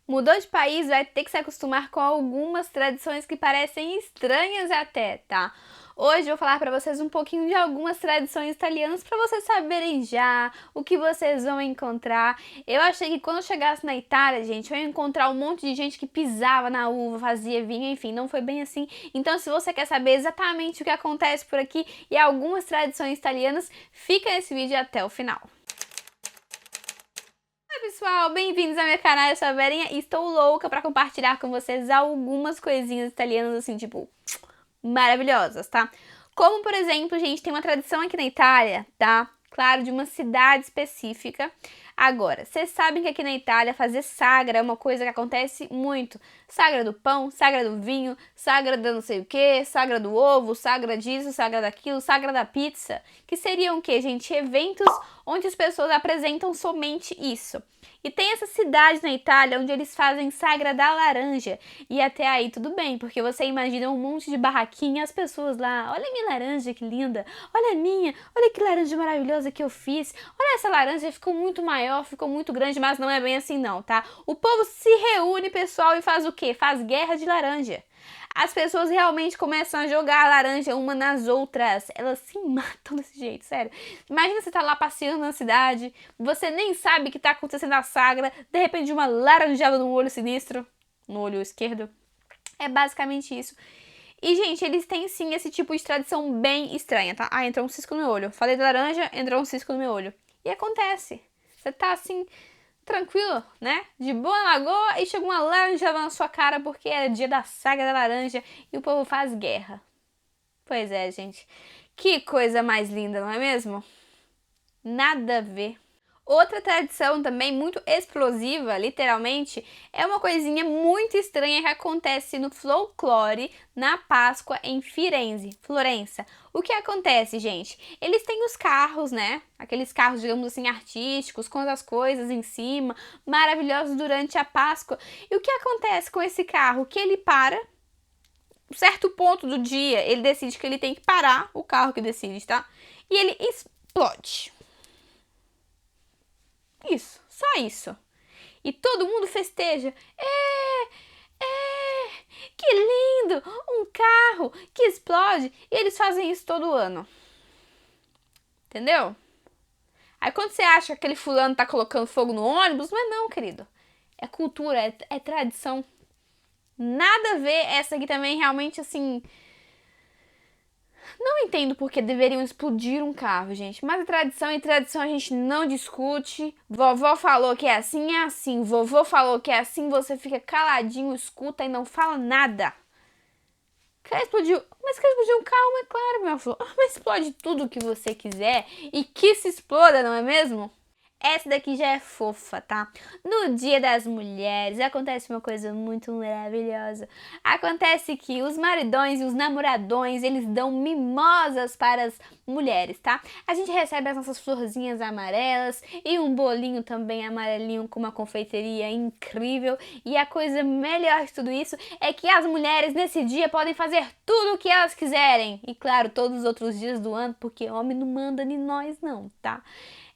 Mudou de país, vai ter que se acostumar com algumas tradições que parecem estranhas até, tá? Hoje eu vou falar para vocês um pouquinho de algumas tradições italianas para vocês saberem já o que vocês vão encontrar. Eu achei que quando eu chegasse na Itália, gente, eu ia encontrar um monte de gente que pisava na uva, fazia vinho, enfim, não foi bem assim. Então, se você quer saber exatamente o que acontece por aqui e algumas tradições italianas, fica nesse vídeo até o final. Oi pessoal, bem-vindos ao meu canal, eu sou a Verinha e estou louca para compartilhar com vocês algumas coisinhas italianas assim, tipo, maravilhosas, tá? Como, por exemplo, gente, tem uma tradição aqui na Itália, tá? Claro, de uma cidade específica. Agora, vocês sabem que aqui na Itália fazer sagra é uma coisa que acontece muito. Sagra do pão, sagra do vinho, sagra da não sei o que, sagra do ovo, sagra disso, sagra daquilo, sagra da pizza. Que seriam o que, gente? Eventos onde as pessoas apresentam somente isso. E tem essa cidade na Itália onde eles fazem sagra da laranja. E até aí tudo bem, porque você imagina um monte de barraquinha, as pessoas lá, olha a minha laranja que linda, olha a minha, olha que laranja maravilhosa que eu fiz, olha essa laranja, ficou muito maior, ficou muito grande, mas não é bem assim não, tá? O povo se reúne, pessoal, e faz o quê? Faz guerra de laranja. As pessoas realmente começam a jogar a laranja uma nas outras. Elas se matam desse jeito, sério. Imagina você tá lá passeando na cidade, você nem sabe que tá acontecendo a sagra, de repente uma laranjada no olho sinistro, no olho esquerdo. É basicamente isso. E, gente, eles têm sim esse tipo de tradição bem estranha, tá? Ah, entrou um cisco no meu olho. Falei de laranja, entrou um cisco no meu olho. E acontece. Você tá assim, tranquilo, né? De boa na lagoa e chega uma laranja na sua cara porque é dia da saga da laranja e o povo faz guerra. Pois é, gente. Que coisa mais linda, não é mesmo? Nada a ver. Outra tradição também muito explosiva, literalmente, é uma coisinha muito estranha que acontece no folclore na Páscoa em Firenze, Florença. O que acontece, gente? Eles têm os carros, né? Aqueles carros, digamos assim, artísticos, com as coisas em cima, maravilhosos durante a Páscoa. E o que acontece com esse carro? Que ele para, um certo ponto do dia, ele decide que ele tem que parar, o carro que decide, tá? E ele explode. Isso, só isso. E todo mundo festeja. Que lindo! Um carro que explode. E eles fazem isso todo ano. Entendeu? Aí quando você acha que aquele fulano tá colocando fogo no ônibus, não é não, querido. É cultura, é tradição. Nada a ver, essa aqui também realmente assim... Não entendo porque deveriam explodir um carro, gente. Mas e tradição a gente não discute. Vovó falou que é assim. Vovô falou que é assim, você fica caladinho, escuta e não fala nada. Quer explodir? Mas quer explodir um carro? É claro, meu filho. Mas explode tudo o que você quiser e que se exploda, não é mesmo? Essa daqui já é fofa, tá? No Dia das Mulheres acontece uma coisa muito maravilhosa. Acontece que os maridões e os namoradões, eles dão mimosas para as mulheres, tá? A gente recebe as nossas florzinhas amarelas e um bolinho também amarelinho com uma confeiteria incrível. E a coisa melhor de tudo isso é que as mulheres nesse dia podem fazer tudo o que elas quiserem. E claro, todos os outros dias do ano, porque homem não manda em nós não, tá?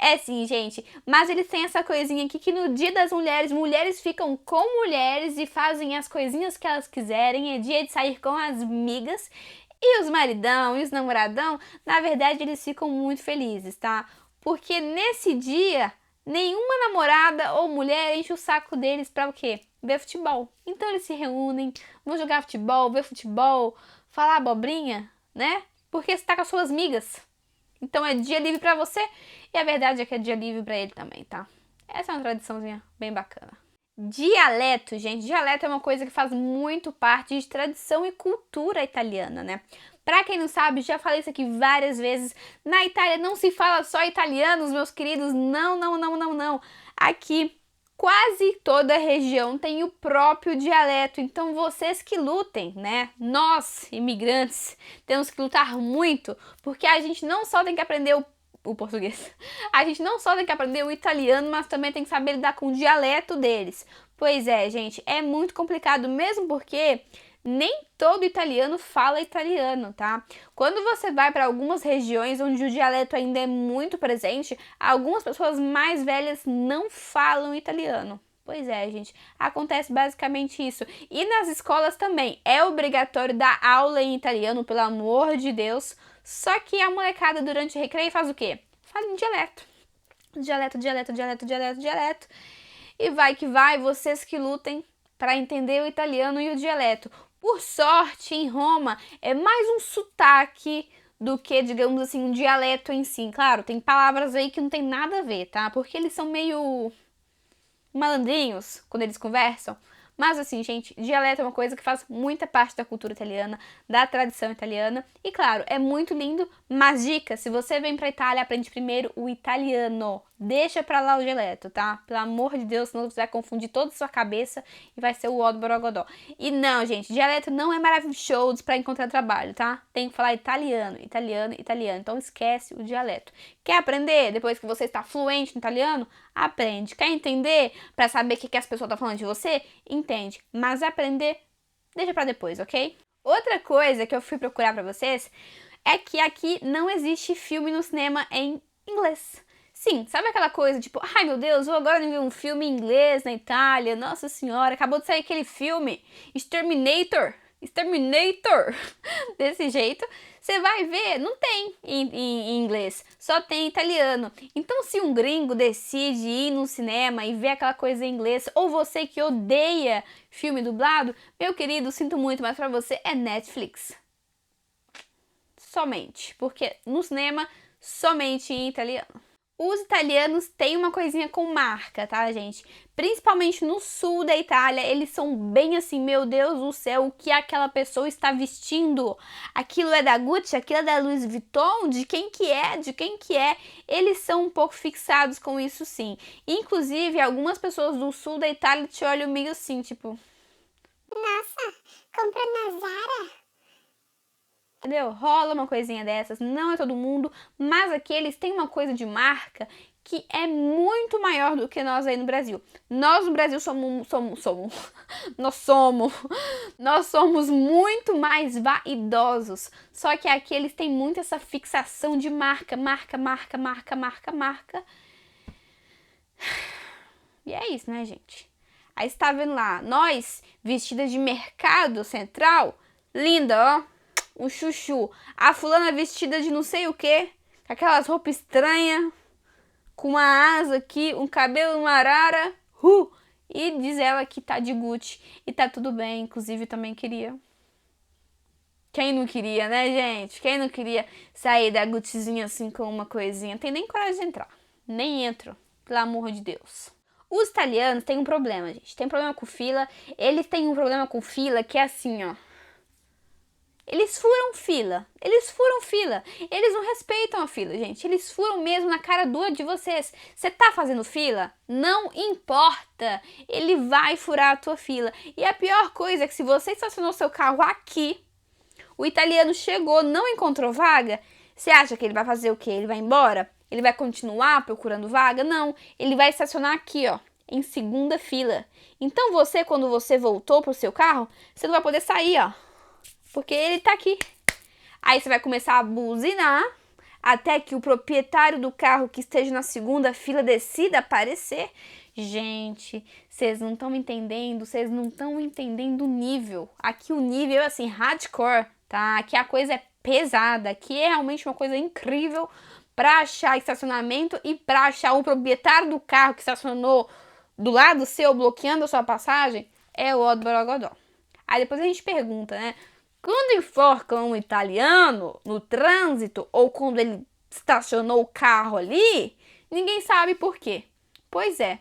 É sim, gente, mas eles têm essa coisinha aqui que no Dia das Mulheres, mulheres ficam com mulheres e fazem as coisinhas que elas quiserem, é dia de sair com as amigas. E os maridão e os namoradão, na verdade, eles ficam muito felizes, tá? Porque nesse dia, nenhuma namorada ou mulher enche o saco deles pra o quê? Ver futebol. Então eles se reúnem, vão jogar futebol, ver futebol, falar abobrinha, né? Porque você tá com as suas amigas. Então é dia livre pra você e a verdade é que é dia livre pra ele também, tá? Essa é uma tradiçãozinha bem bacana. Dialeto, gente. Dialeto é uma coisa que faz muito parte de tradição e cultura italiana, né? Pra quem não sabe, já falei isso aqui várias vezes, na Itália não se fala só italianos, meus queridos. Não. Aqui quase toda região tem o próprio dialeto, então vocês que lutem, né? Nós, imigrantes, temos que lutar muito, porque a gente não só tem que aprender o português, a gente não só tem que aprender o italiano, mas também tem que saber lidar com o dialeto deles. Pois é, gente, é muito complicado mesmo porque nem todo italiano fala italiano, tá? Quando você vai para algumas regiões onde o dialeto ainda é muito presente, algumas pessoas mais velhas não falam italiano. Pois é, gente, acontece basicamente isso. E nas escolas também, é obrigatório dar aula em italiano, pelo amor de Deus. Só que a molecada durante o recreio faz o quê? Fala em dialeto. Dialeto. E vai que vai, vocês que lutem para entender o italiano e o dialeto. Por sorte, em Roma, é mais um sotaque do que, digamos assim, um dialeto em si. Claro, tem palavras aí que não tem nada a ver, tá? Porque eles são meio malandrinhos quando eles conversam. Mas assim, gente, dialeto é uma coisa que faz muita parte da cultura italiana, da tradição italiana. E claro, é muito lindo, mas dica, se você vem pra Itália, aprende primeiro o italiano. Deixa pra lá o dialeto, tá? Pelo amor de Deus, senão você vai confundir toda a sua cabeça e vai ser o ó do borogodó. E não, gente, dialeto não é maravilhoso pra encontrar trabalho, tá? Tem que falar italiano. Então esquece o dialeto. Quer aprender depois que você está fluente no italiano? Aprende. Quer entender pra saber o que as pessoas estão falando de você? Entende. Mas aprender, deixa pra depois, ok? Outra coisa que eu fui procurar pra vocês é que aqui não existe filme no cinema em inglês. Sim, sabe aquela coisa tipo, ai meu Deus, vou agora ver um filme em inglês na Itália, nossa senhora, acabou de sair aquele filme, Exterminator, desse jeito, você vai ver, não tem em inglês, só tem em italiano. Então se um gringo decide ir no cinema e ver aquela coisa em inglês, ou você que odeia filme dublado, meu querido, sinto muito, mas pra você é Netflix. Somente, porque no cinema, somente em italiano. Os italianos têm uma coisinha com marca, tá, gente? Principalmente no sul da Itália, eles são bem assim, meu Deus do céu, o que aquela pessoa está vestindo? Aquilo é da Gucci, aquilo é da Louis Vuitton? De quem que é? De quem que é? Eles são um pouco fixados com isso, sim. Inclusive, algumas pessoas do sul da Itália te olham meio assim, tipo... Nossa, compra na Zara? Entendeu? Rola uma coisinha dessas, não é todo mundo, mas aqui eles têm uma coisa de marca que é muito maior do que nós aí no Brasil. Nós no Brasil nós somos muito mais vaidosos. Só que aqui eles têm muito essa fixação de marca. E é isso, né, gente? Aí você tá vendo lá, nós vestidas de mercado central, linda, ó. Um chuchu. A fulana vestida de não sei o que, com aquelas roupas estranhas, com uma asa aqui, um cabelo, uma arara, e diz ela que tá de Gucci e tá tudo bem, inclusive eu também queria. Quem não queria, né, gente? Quem não queria sair da Guccizinha assim com uma coisinha? Tem nem coragem de entrar. Nem entro, pelo amor de Deus. Os italianos têm um problema, gente. Tem um problema com fila. Eles têm um problema com fila que é assim, ó. Eles furam fila, eles não respeitam a fila, gente, eles furam mesmo na cara dura de vocês. Você tá fazendo fila? Não importa, ele vai furar a tua fila. E a pior coisa é que se você estacionou seu carro aqui, o italiano chegou, não encontrou vaga, você acha que ele vai fazer o quê? Ele vai embora? Ele vai continuar procurando vaga? Não, ele vai estacionar aqui, ó, em segunda fila. Então você, quando você voltou pro seu carro, você não vai poder sair, ó. Porque ele tá aqui. Aí você vai começar a buzinar até que o proprietário do carro que esteja na segunda fila decida aparecer. Gente, vocês não estão entendendo, o nível. Aqui o nível é assim, hardcore, tá? Aqui a coisa é pesada, aqui é realmente uma coisa incrível pra achar estacionamento e pra achar o proprietário do carro que estacionou do lado seu, bloqueando a sua passagem, é o ó do borogodó. Aí depois a gente pergunta, né? Quando enforcam um italiano no trânsito ou quando ele estacionou o carro ali, ninguém sabe por quê. Pois é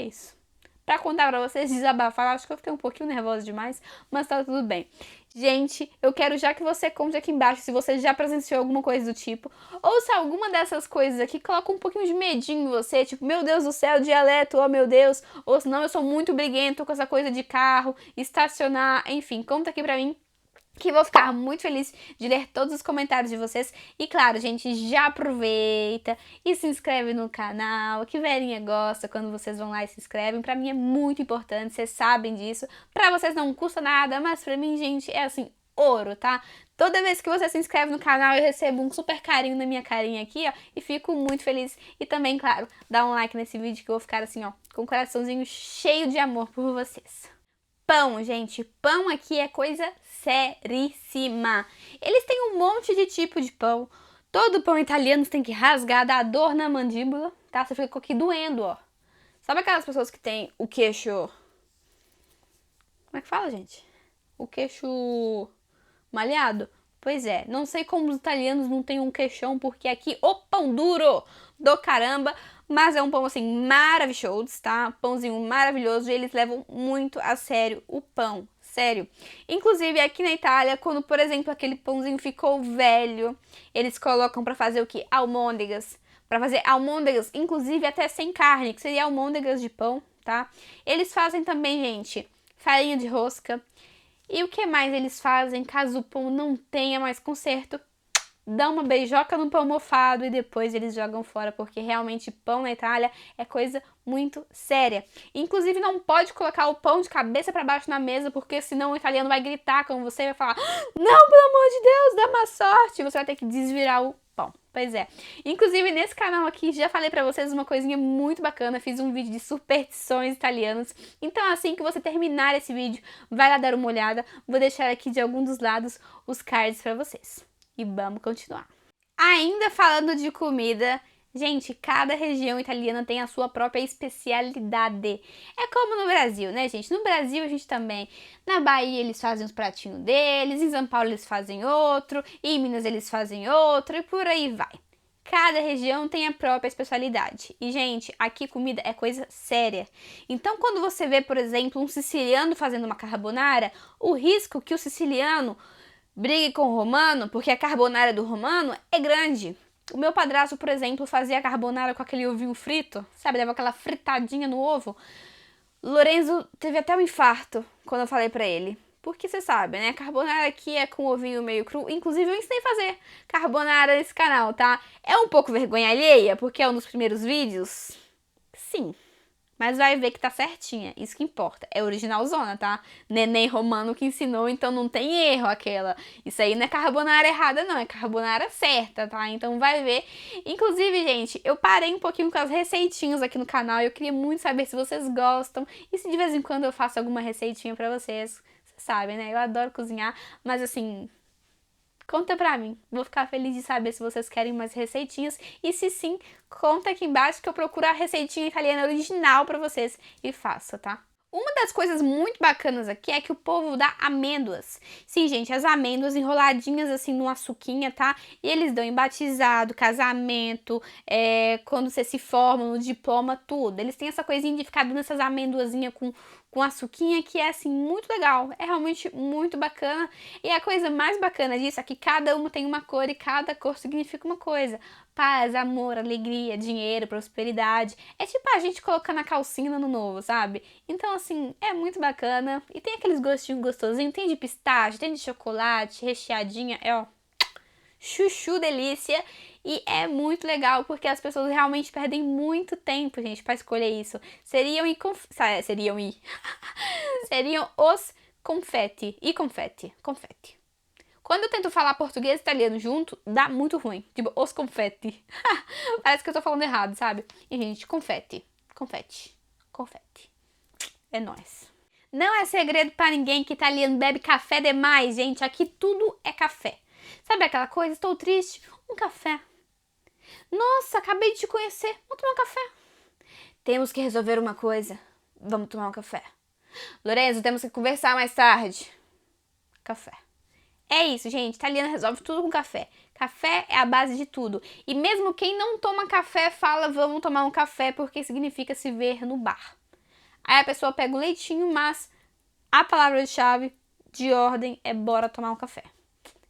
isso. Pra contar pra vocês, desabafar, acho que eu fiquei um pouquinho nervosa demais, mas tá tudo bem. Gente, eu quero já que você conte aqui embaixo se você já presenciou alguma coisa do tipo, ou se alguma dessas coisas aqui coloca um pouquinho de medinho em você, tipo, meu Deus do céu, dialeto, oh meu Deus, ou senão eu sou muito briguento com essa coisa de carro, estacionar, enfim, conta aqui pra mim. Que vou ficar muito feliz de ler todos os comentários de vocês. E claro, gente, já aproveita e se inscreve no canal, que velhinha gosta quando vocês vão lá e se inscrevem. Pra mim é muito importante, vocês sabem disso. Pra vocês não custa nada, mas pra mim, gente, é assim, ouro, tá? Toda vez que você se inscreve no canal, eu recebo um super carinho na minha carinha aqui, ó, e fico muito feliz. E também, claro, dá um like nesse vídeo que eu vou ficar assim, ó, com um coraçãozinho cheio de amor por vocês. Pão, gente, pão aqui é coisa seríssima. Eles têm um monte de tipo de pão. Todo pão italiano tem que rasgar, dar dor na mandíbula, tá? Você fica aqui doendo, ó. Sabe aquelas pessoas que têm o queixo... Como é que fala, gente? O queixo malhado? Pois é, não sei como os italianos não têm um queixão, porque aqui o pão duro do caramba, mas é um pão assim maravilhoso, tá? Pãozinho maravilhoso e eles levam muito a sério o pão, sério. Inclusive aqui na Itália, quando por exemplo aquele pãozinho ficou velho, eles colocam pra fazer o que? Almôndegas. Pra fazer almôndegas, inclusive até sem carne, que seria almôndegas de pão, tá? Eles fazem também, gente, farinha de rosca. E o que mais eles fazem caso o pão não tenha mais conserto? Dão uma beijoca no pão mofado e depois eles jogam fora, porque realmente pão na Itália é coisa muito séria. Inclusive não pode colocar o pão de cabeça para baixo na mesa, porque senão o italiano vai gritar com você e vai falar: não, pelo amor de Deus, dá má sorte. Você vai ter que desvirar o pão. Pois é. Inclusive nesse canal aqui já falei pra vocês uma coisinha muito bacana, fiz um vídeo de superstições italianas. Então assim que você terminar esse vídeo, vai lá dar uma olhada. Vou deixar aqui de algum dos lados os cards pra vocês. E vamos continuar. Ainda falando de comida, gente, cada região italiana tem a sua própria especialidade. É como no Brasil, né, gente? No Brasil a gente também, na Bahia eles fazem os pratinhos deles, em São Paulo eles fazem outro, em Minas eles fazem outro e por aí vai. Cada região tem a própria especialidade. E, gente, aqui comida é coisa séria. Então, quando você vê, por exemplo, um siciliano fazendo uma carbonara, o risco que o siciliano brigue com o romano, porque a carbonara do romano é grande. O meu padrasto, por exemplo, fazia a carbonara com aquele ovinho frito, sabe? Dava aquela fritadinha no ovo. Lorenzo teve até um infarto quando eu falei pra ele. Porque você sabe, né? Carbonara aqui é com ovinho meio cru. Inclusive, eu ensinei a fazer carbonara nesse canal, tá? É um pouco vergonha alheia, porque é um dos primeiros vídeos. Sim. Mas vai ver que tá certinha, isso que importa. É originalzona, tá? Neném romano que ensinou, então não tem erro aquela. Isso aí não é carbonara errada, não. É carbonara certa, tá? Então vai ver. Inclusive, gente, eu parei um pouquinho com as receitinhas aqui no canal. Eu queria muito saber se vocês gostam. E se de vez em quando eu faço alguma receitinha pra vocês. Vocês sabem, né? Eu adoro cozinhar. Mas assim... Conta pra mim, vou ficar feliz de saber se vocês querem mais receitinhas e se sim, conta aqui embaixo que eu procuro a receitinha italiana original pra vocês e faço, tá? Uma das coisas muito bacanas aqui é que o povo dá amêndoas. Sim, gente, as amêndoas enroladinhas assim numa suquinha, tá? E eles dão em batizado, casamento, quando você se forma, no diploma, tudo. Eles têm essa coisinha de ficar dando essas amêndoazinhas com açuquinha que é assim muito legal, é realmente muito bacana. E a coisa mais bacana disso é que cada uma tem uma cor e cada cor significa uma coisa. Paz, amor, alegria, dinheiro, prosperidade. É tipo a gente colocando a calcinha no novo, sabe? Então assim, é muito bacana. E tem aqueles gostinhos gostosinhos, tem de pistache, tem de chocolate, recheadinha, ó, chuchu delícia. E é muito legal porque as pessoas realmente perdem muito tempo, gente, pra escolher isso. Seriam os confetti. E confetti. Quando eu tento falar português e italiano junto, dá muito ruim. Tipo, os confetti. Parece que eu tô falando errado, sabe? E, gente, confetti. É nóis. Não é segredo pra ninguém que italiano bebe café demais, gente. Aqui tudo é café. Sabe aquela coisa? Estou triste. Um café. Nossa, acabei de te conhecer. Vamos tomar um café. Temos que resolver uma coisa. Vamos tomar um café. Lorenzo, temos que conversar mais tarde. Café. É isso, gente. Italiano resolve tudo com café. Café é a base de tudo. E mesmo quem não toma café fala vamos tomar um café porque significa se ver no bar. Aí a pessoa pega o leitinho, mas a palavra-chave de ordem é bora tomar um café.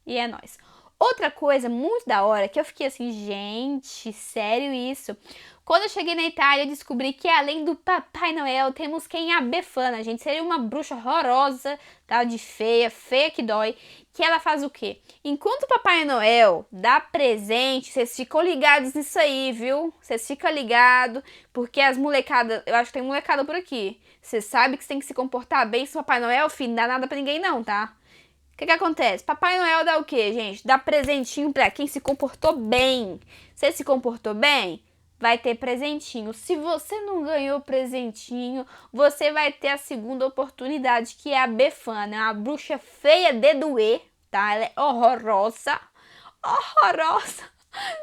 E é nóis. Outra coisa muito da hora, que eu fiquei assim, gente, sério isso? Quando eu cheguei na Itália, eu descobri que além do Papai Noel, temos quem é a Befana, gente. Seria uma bruxa horrorosa, tal de feia que dói, que ela faz o quê? Enquanto o Papai Noel dá presente, vocês ficam ligados nisso aí, viu? Vocês ficam ligados, porque as molecadas, eu acho que tem molecada por aqui. Você sabe que você tem que se comportar bem se o Papai Noel, filho, não dá nada pra ninguém não, tá? O que acontece? Papai Noel dá o quê, gente? Dá presentinho pra quem se comportou bem. Você se comportou bem? vai ter presentinho. Se você não ganhou presentinho, você vai ter a segunda oportunidade, que é a Befana, é uma bruxa feia de doer, tá? Ela é horrorosa, horrorosa.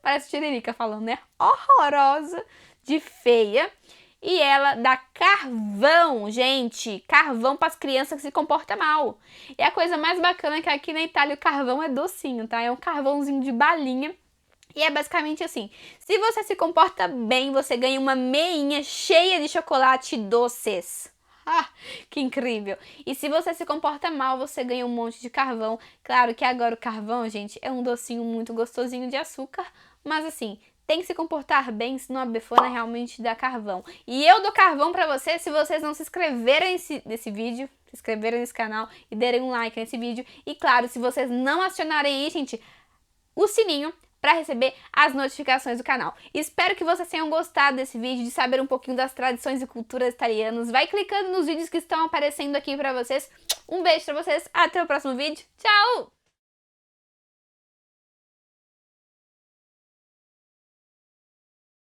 Parece Tiririca falando, né? Horrorosa de feia. E ela dá carvão, gente. Carvão para as crianças que se comportam mal. E a coisa mais bacana é que aqui na Itália o carvão é docinho, tá? É um carvãozinho de balinha. E é basicamente assim, se você se comporta bem, você ganha uma meinha cheia de chocolate doces. Ah, que incrível! E se você se comporta mal, você ganha um monte de carvão. Claro que agora o carvão, gente, é um docinho muito gostosinho de açúcar, mas assim, tem que se comportar bem, senão a Befana realmente dá carvão. E eu dou carvão pra vocês se vocês não se inscreverem nesse vídeo, se inscreverem nesse canal e derem um like nesse vídeo. E claro, se vocês não acionarem aí, gente, o sininho para receber as notificações do canal. Espero que vocês tenham gostado desse vídeo, de saber um pouquinho das tradições e culturas italianas. Vai clicando nos vídeos que estão aparecendo aqui para vocês. Um beijo para vocês, até o próximo vídeo. Tchau!